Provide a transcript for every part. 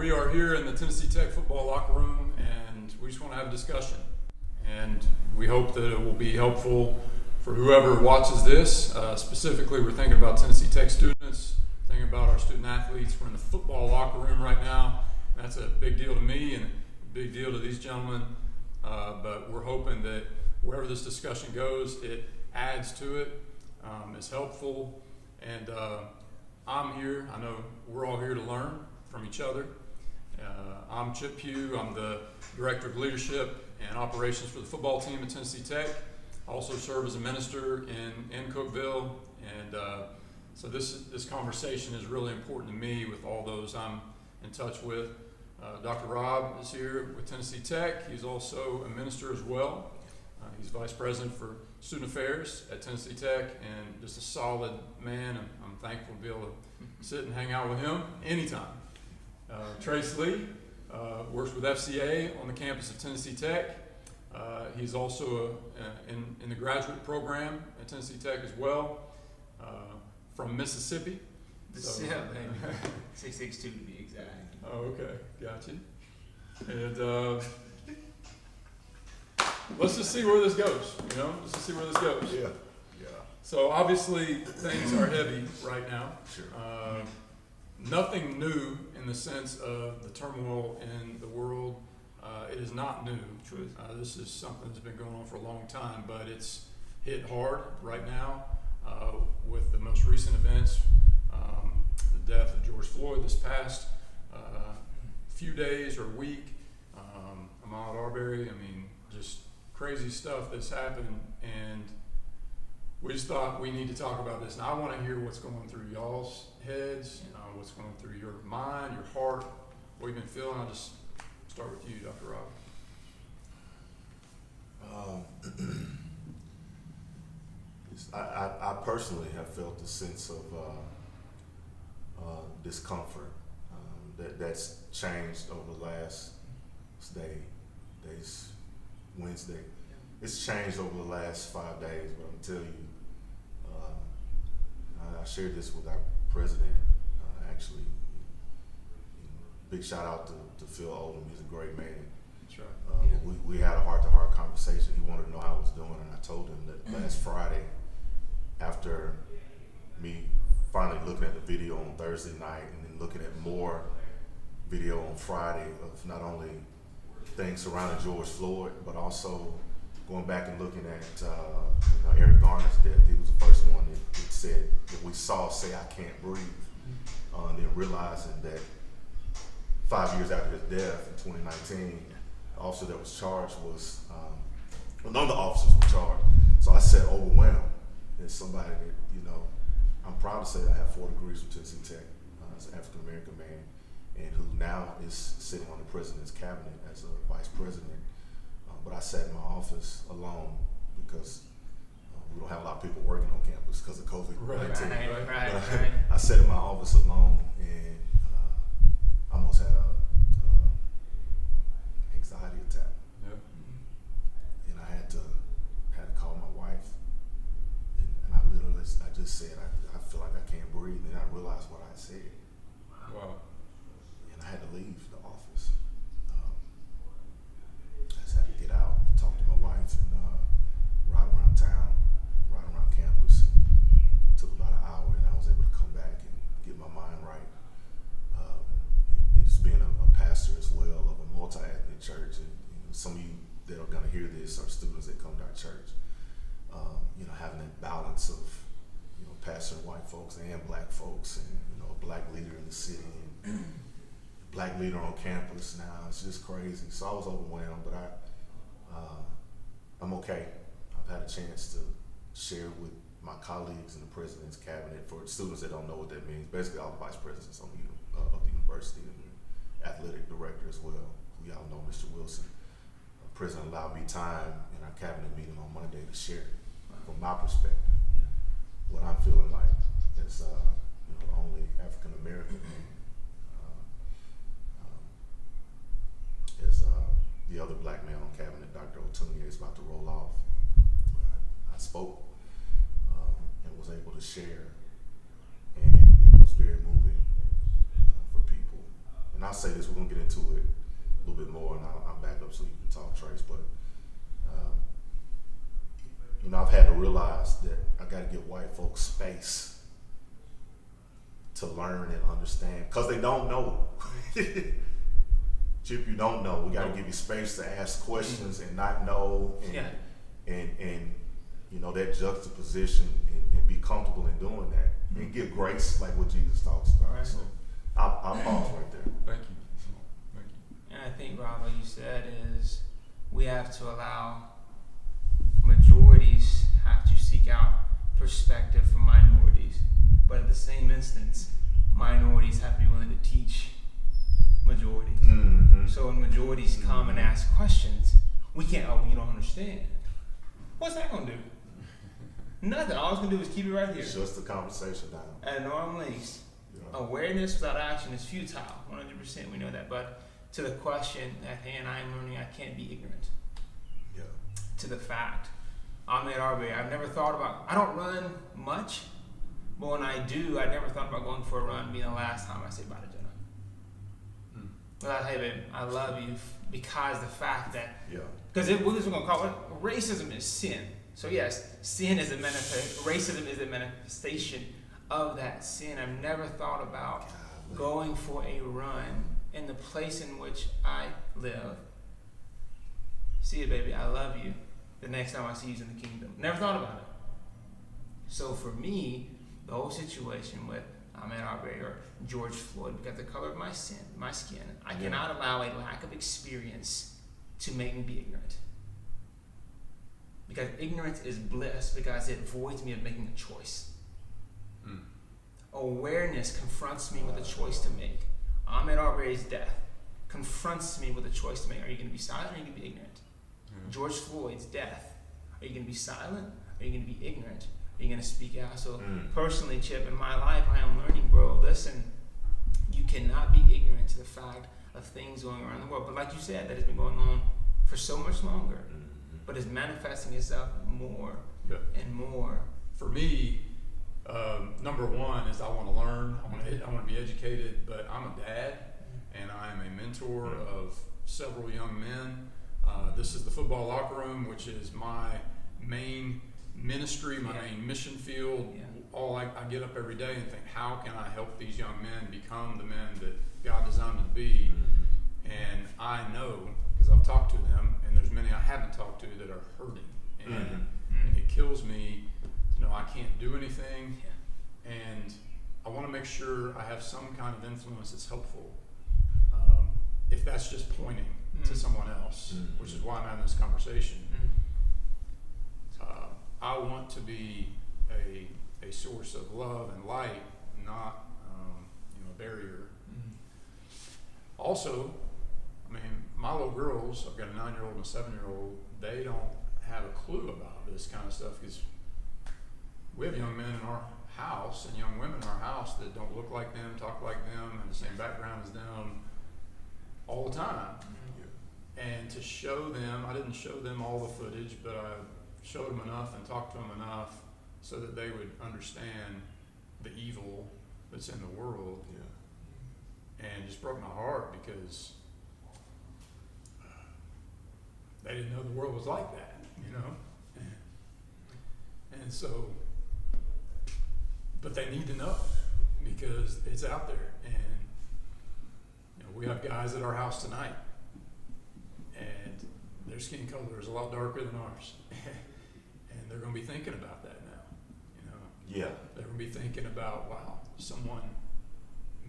we are here in the Tennessee Tech football locker room, and we just want to have a discussion. And we hope that it will be helpful for whoever watches this. Specifically, we're thinking about Tennessee Tech students, thinking about our student athletes. We're in the football locker room right now. That's a big deal to me and a big deal to these gentlemen. But we're hoping that wherever this discussion goes, it adds to it, is helpful. And I'm here. I know we're all here to learn from each other. I'm Chip Pugh. I'm the Director of Leadership and Operations for the football team at Tennessee Tech. I also serve as a minister in Cookeville. And so this conversation is really important to me with all those I'm in touch with. Dr. Rob is here with Tennessee Tech. He's also a minister as well. He's Vice President for Student Affairs at Tennessee Tech and just a solid man. I'm thankful to be able to sit and hang out with him anytime. Trace Lee works with FCA on the campus of Tennessee Tech. He's also in the graduate program at Tennessee Tech as well, from Mississippi. Yeah, 662 to be exact. Oh, okay, got you. And let's just see where this goes. Let's just see where this goes. Yeah. So obviously things are heavy right now. Sure. Nothing new in the sense of the turmoil in the world. It is not new. This is something that's been going on for a long time, but it's hit hard right now with the most recent events, the death of George Floyd this past few days or week, Ahmaud Arbery. Just crazy stuff that's happened, and we just thought we need to talk about this. And I want to hear what's going through y'all's heads, what's going through your mind, your heart, what you've been feeling. I'll just start with you, Dr. Rob. I personally have felt a sense of discomfort that's changed over the last days, Wednesday. It's changed over the last 5 days, but I'm telling you, I shared this with our president, actually. Big shout out to Phil Oldham. He's a great man. That's right. We had a heart-to-heart conversation. He wanted to know how I was doing, and I told him that last Friday, after me finally looking at the video on Thursday night and then looking at more video on Friday of not only things surrounding George Floyd, but also going back and looking at Eric Garner's death. He was the first one that said that we saw say "I can't breathe," and then realizing that 5 years after his death in 2019, the officer that was charged was none of the officers were charged. So I said overwhelmed. As somebody that I'm proud to say that I have 4 degrees from Tennessee Tech as an African American man, and who now is sitting on the president's cabinet as a vice president. But I sat in my office alone because we don't have a lot of people working on campus because of COVID-19. Right. I sat in my office alone and I almost had a anxiety attack. Yeah. And I had to call my wife, and I just said I feel like I can't breathe, and I realized what I said. Wow. And I had to leave the office. I just had to get out, talk to my wife, and ride around town, ride around campus. It took about an hour, and I was able to come back and get my mind right. And just being a pastor as well of a multi-ethnic church, and some of you that are going to hear this are students that come to our church. Having that balance of pastoring white folks and black folks, and a black leader in the city and black leader on campus now, it's just crazy. So I was overwhelmed, but I'm okay. I've had a chance to share with my colleagues in the president's cabinet. For students that don't know what that means, basically all the vice presidents of the university and the athletic director as well, who y'all know, Mr. Wilson. The president allowed me time in our cabinet meeting on Monday to share from my perspective what I'm feeling like as the only African American. As the other black man on cabinet, Dr. Otunye, is about to roll off, I spoke and was able to share, and it was very moving for people. And and I'll say this, we're gonna get into it a little bit more, and I'll back up so you can talk, Trace. But I've had to realize that I got to give white folks space to learn and understand, because they don't know. Chip, you don't know. We got to give you space to ask questions and not know, and that juxtaposition, and be comfortable in doing that, and give grace like what Jesus talks about. Right. So I'll pause right there. Thank you. And I think, Rob, what you said is we have to allow majorities have to seek out perspective from minorities, but at the same instance, minorities have to be willing to teach majorities. Mm-hmm. So when majorities come and ask questions, we can't, you don't understand. What's that going to do? Nothing. All it's going to do is keep it right here. Just the conversation down. At arm's length. Yeah. Awareness without action is futile. 100%, we know that. But to the question at hand, I am learning I can't be ignorant. Yeah. To the fact, Ahmed Arbery, I've never thought about, I don't run much, but when I do, I never thought about going for a run being the last time I say bye to Jenna. But I tell you, babe, I love you because the fact that, because we're going to call it, racism is sin. So yes, sin is racism is a manifestation of that sin. I've never thought about going for a run in the place in which I live. See you, baby, I love you. The next time I see you in the kingdom. Never thought about it. So for me, the whole situation with Ahmed Arbery or George Floyd, because the color of my skin, I cannot allow a lack of experience to make me be ignorant. Because ignorance is bliss, because it voids me of making a choice. Awareness confronts me with a choice to make. Ahmed Arbery's death confronts me with a choice to make. Are you going to be silent or are you going to be ignorant? George Floyd's death. Are you going to be silent? Are you going to be ignorant? Are you going to speak out? So personally, Chip, in my life, I am learning, bro, listen, you cannot be ignorant to the fact of things going around the world. But like you said, that has been going on for so much longer, but it's manifesting itself more and more. For me, number one is I want to learn. I want to be educated, but I'm a dad, and I am a mentor of several young men. This is the football locker room, which is my main ministry, my main mission field. I get up every day and think, how can I help these young men become the men that God designed them to be? And I know, because I've talked to them, and there's many I haven't talked to that are hurting. And it kills me to know I can't do anything. And I want to make sure I have some kind of influence that's helpful. If that's just pointing to someone else, which is why I'm having this conversation. I want to be a source of love and light, not a barrier. Also, I mean, my little girls, I've got a 9-year-old and a 7-year-old, they don't have a clue about this kind of stuff, because we have young men in our house and young women in our house that don't look like them, talk like them, have the same background as them all the time. And to show them, I didn't show them all the footage, but I showed them enough and talked to them enough so that they would understand the evil that's in the world. And it just broke my heart, because they didn't know the world was like that, And so, but they need to know, because it's out there. And we have guys at our house tonight, and their skin color is a lot darker than ours. And they're going to be thinking about that now, They're going to be thinking about, wow, someone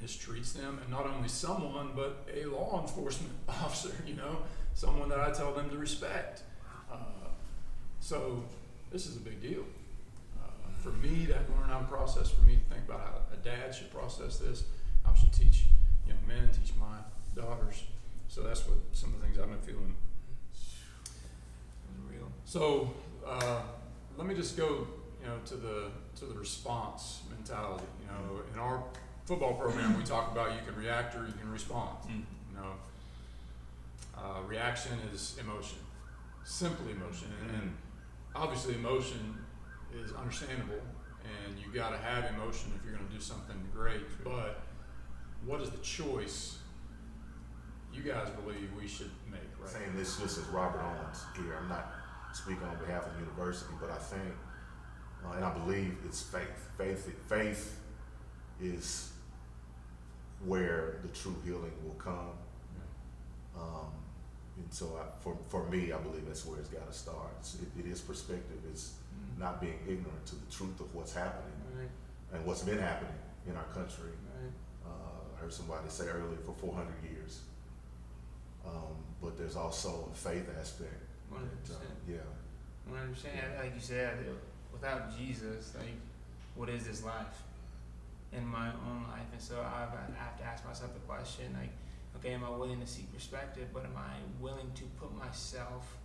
mistreats them, and not only someone, but a law enforcement officer, someone that I tell them to respect. So this is a big deal. For me to learn how to process, for me to think about how a dad should process this, I should teach young men, teach my daughters. So that's what some of the things I've been feeling. Real. So let me just go, to the response mentality. In our football program, we talk about you can react or you can respond. Reaction is emotion, simply emotion, and obviously emotion is understandable, and you got to have emotion if you're going to do something great. But what is the choice you guys believe we should make, right? Saying this just as Robert Owens here. I'm not speaking on behalf of the university, but I think, and I believe it's faith. Faith is where the true healing will come. And so for me, I believe that's where it's got to start. It is perspective. It's not being ignorant to the truth of what's happening and what's been happening in our country. I heard somebody say earlier for 400 years. But there's also a faith aspect. 100%. Yeah. 100%. Like you said, without Jesus, like, what is this life? In my own life. And so I have to ask myself the question, like, okay, am I willing to seek perspective, but am I willing to put myself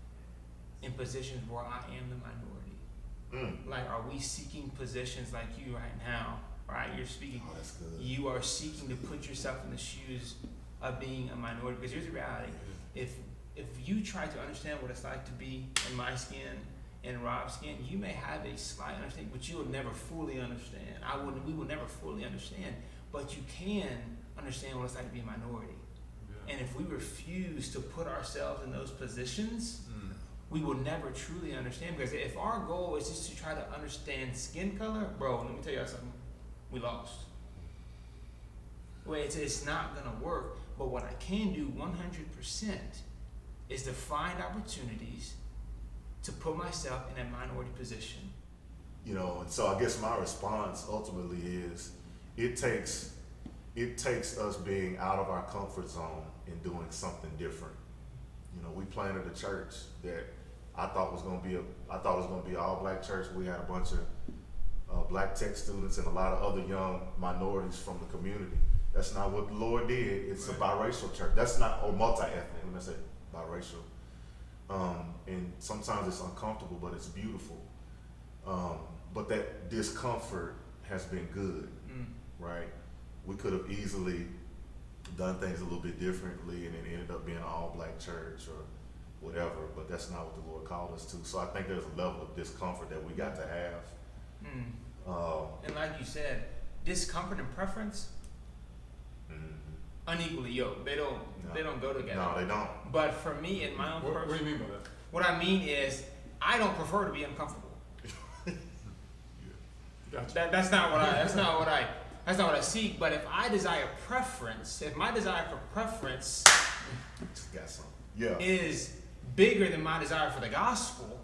in positions where I am the minority? Like, are we seeking positions like you right now, right? You're speaking, that's good. You are seeking to put yourself in the shoes of being a minority. Because here's the reality. If you try to understand what it's like to be in my skin, in Rob's skin, you may have a slight understanding, but you will never fully understand. We will never fully understand, but you can understand what it's like to be a minority. Yeah. And if we refuse to put ourselves in those positions, we will never truly understand. Because if our goal is just to try to understand skin color, bro, let me tell you something, we lost. Well, it's not gonna work. But what I can do 100% is to find opportunities to put myself in a minority position. You know, and so I guess my response ultimately is it takes us being out of our comfort zone and doing something different. You know, we planted a church that I thought was going to be an all-black church. We had a bunch of black tech students and a lot of other young minorities from the community. That's not what the Lord did. It's a biracial church. That's not, or multi-ethnic. Let me say biracial. And sometimes it's uncomfortable, but it's beautiful. But that discomfort has been good, right? We could have easily done things a little bit differently and it ended up being an all-black church or whatever, but that's not what the Lord called us to. So I think there's a level of discomfort that we got to have. And like you said, discomfort and preference, unequally yoked. They don't go together. No, they don't. But for me, in my own What do you mean by that? What I mean is, I don't prefer to be uncomfortable. Gotcha. That's not what I seek. But if I desire preference, if my desire for preference Got some. is bigger than my desire for the gospel,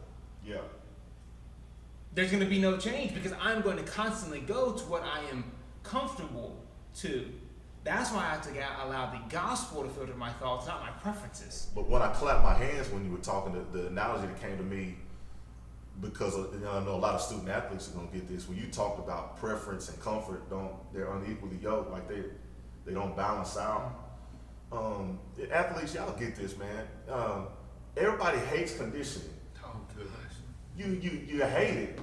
there's going to be no change because I'm going to constantly go to what I am comfortable to. That's why I have to allow the gospel to filter my thoughts, not my preferences. But when I clapped my hands when you were talking, the analogy that came to me, because I know a lot of student athletes are gonna get this. When you talked about preference and comfort, they're unequally yoked, like they don't balance out. Athletes, y'all get this, man. Everybody hates conditioning. Oh, goodness. You hate it,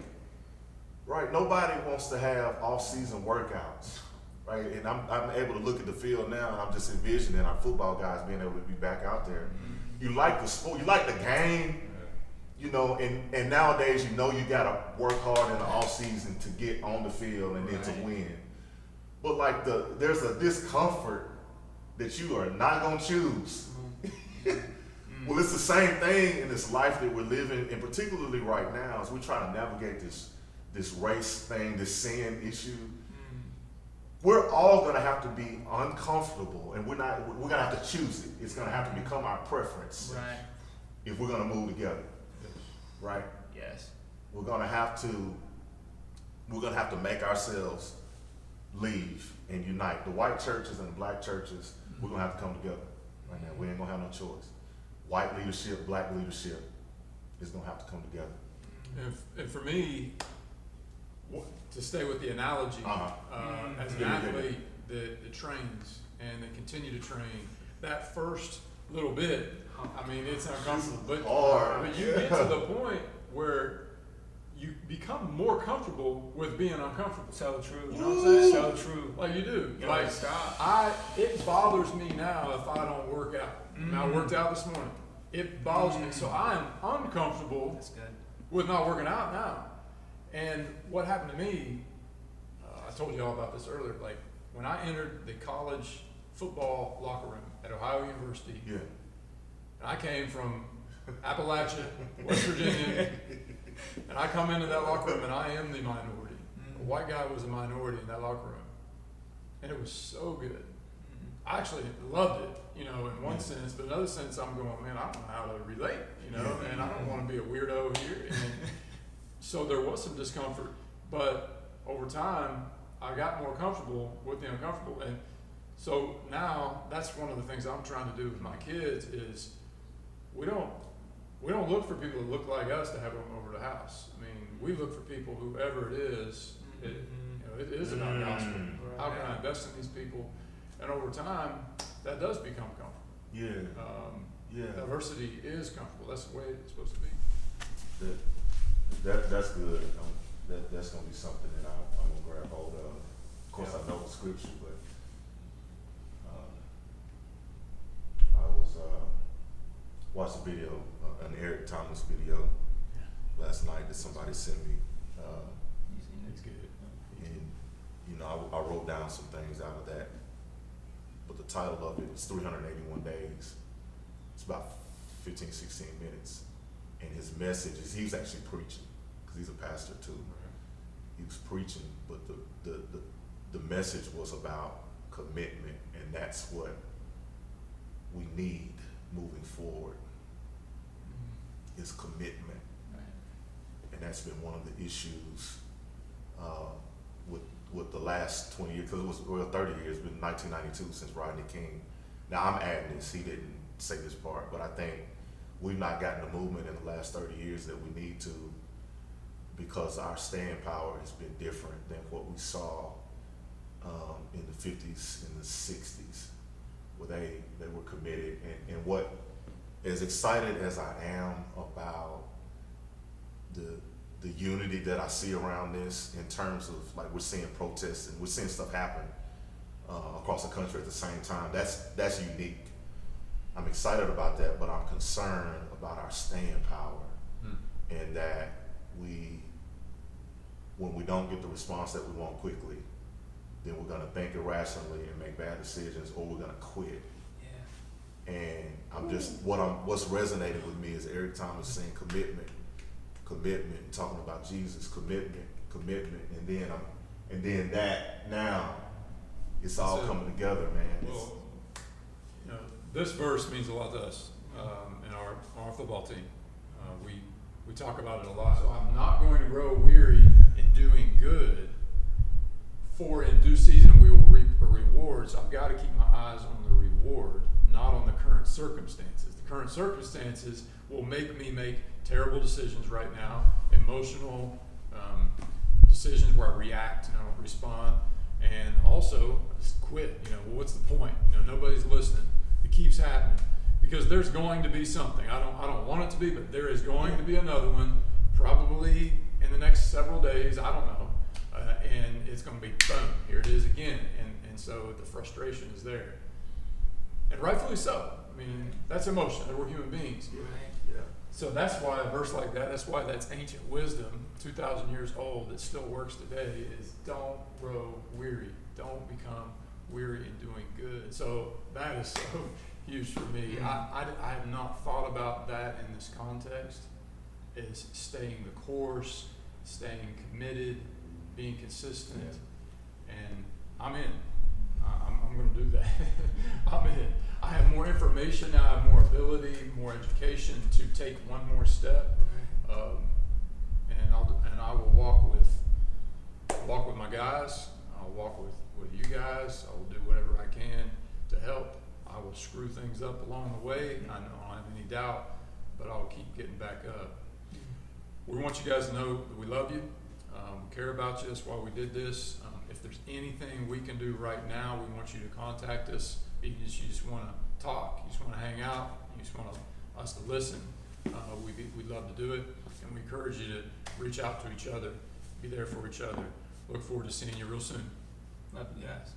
right? Nobody wants to have off-season workouts. Right, and I'm able to look at the field now, and I'm just envisioning our football guys being able to be back out there. You like the sport, you like the game, you know, and nowadays you know you gotta work hard in the off season to get on the field and then to win. But like there's a discomfort that you are not gonna choose. Well, it's the same thing in this life that we're living, and particularly right now as we try to navigate this race thing, this sin issue. We're all gonna have to be uncomfortable, and we're gonna have to choose it. It's gonna have to become our preference, right? If we're gonna move together, right? Yes. We're gonna have to make ourselves leave and unite. The white churches and the black churches, we're gonna have to come together right now. We ain't gonna have no choice. White leadership, black leadership is gonna have to come together. And for me, to stay with the analogy, as an athlete that trains and that continue to train, that first little bit, I mean, it's uncomfortable, but you get to the point where you become more comfortable with being uncomfortable. So true. You know what I'm saying? So true. Like you do. You like stop. It bothers me now if I don't work out. And I worked out this morning. It bothers me. So I am uncomfortable with not working out now. And what happened to me, I told you all about this earlier, like when I entered the college football locker room at Ohio University. Yeah. And I came from Appalachia, West Virginia, and I come into that locker room and I am the minority. A white guy was a minority in that locker room. And it was so good. I actually loved it, you know, in one sense, but in another sense, I'm going, man, I don't know how to relate, you know, and I don't want to be a weirdo here. And so there was some discomfort, but over time, I got more comfortable with the uncomfortable. And so now that's one of the things I'm trying to do with my kids is we don't look for people that look like us to have them over the house. I mean, we look for people, whoever it is, it is about gospel. How can I invest in these people? And over time, that does become comfortable. Yeah. Diversity is comfortable. That's the way it's supposed to be. That's good. That's going to be something that I'm going to grab hold of. Of course, I know the scripture, but I was watched a video, an Eric Thomas video last night that somebody sent me. It's good. And, you know, I wrote down some things out of that. But the title of it is 381 days. It's about 15, 16 minutes. And his message is, he was actually preaching, because he's a pastor too. He was preaching, but the message was about commitment, and that's what we need moving forward, is commitment. And that's been one of the issues with the last 20 years, because it was 30 years, it's been 1992 since Rodney King. Now I'm adding this, he didn't say this part, but I think we've not gotten the movement in the last 30 years that we need to, because our staying power has been different than what we saw in the 50s and the 60s, where they were committed. And what, as excited as I am about the unity that I see around this, in terms of, like, we're seeing protests and we're seeing stuff happen across the country at the same time, that's unique. I'm excited about that, but I'm concerned about our staying power, and that when we don't get the response that we want quickly, then we're gonna think irrationally and make bad decisions, or we're gonna quit. Yeah. And I'm just, what's resonating with me is Eric Thomas saying commitment, and talking about Jesus, commitment, and then that now it's all coming together, man. Well, you know, this verse means a lot to us in our football team. We talk about it a lot. So I'm not going to grow weary in doing good, for in due season we will reap a reward. So I've got to keep my eyes on the reward, not on the current circumstances. The current circumstances will make me make terrible decisions right now, emotional decisions where I react and I don't respond, and also just quit. You know, well, what's the point? You know, nobody's listening. It keeps happening because there's going to be something. I don't want it to be, but there is going to be another one, probably in the next several days. I don't know, and it's going to be boom. Here it is again, and so the frustration is there, and rightfully so. I mean, that's emotion. We're human beings. Right. Yeah. So that's why a verse like that, that's why that's ancient wisdom, 2,000 years old, that still works today, is don't grow weary. Don't become weary in doing good. So that is so huge for me. I have not thought about that in this context, is staying the course, staying committed, being consistent, and I'm in. I'm going to do that. I'm in. I have more information now. I have more ability, more education to take one more step, and I will walk with my guys. I'll walk with you guys. I will do whatever I can to help. I will screw things up along the way. I don't have any doubt, but I'll keep getting back up. We want you guys to know that we love you. We care about you. That's why we did this. If there's anything we can do right now, we want you to contact us. Even if you just want to talk, you just want to hang out, you just want us to listen, we'd love to do it. And we encourage you to reach out to each other, be there for each other. Look forward to seeing you real soon. Love you guys.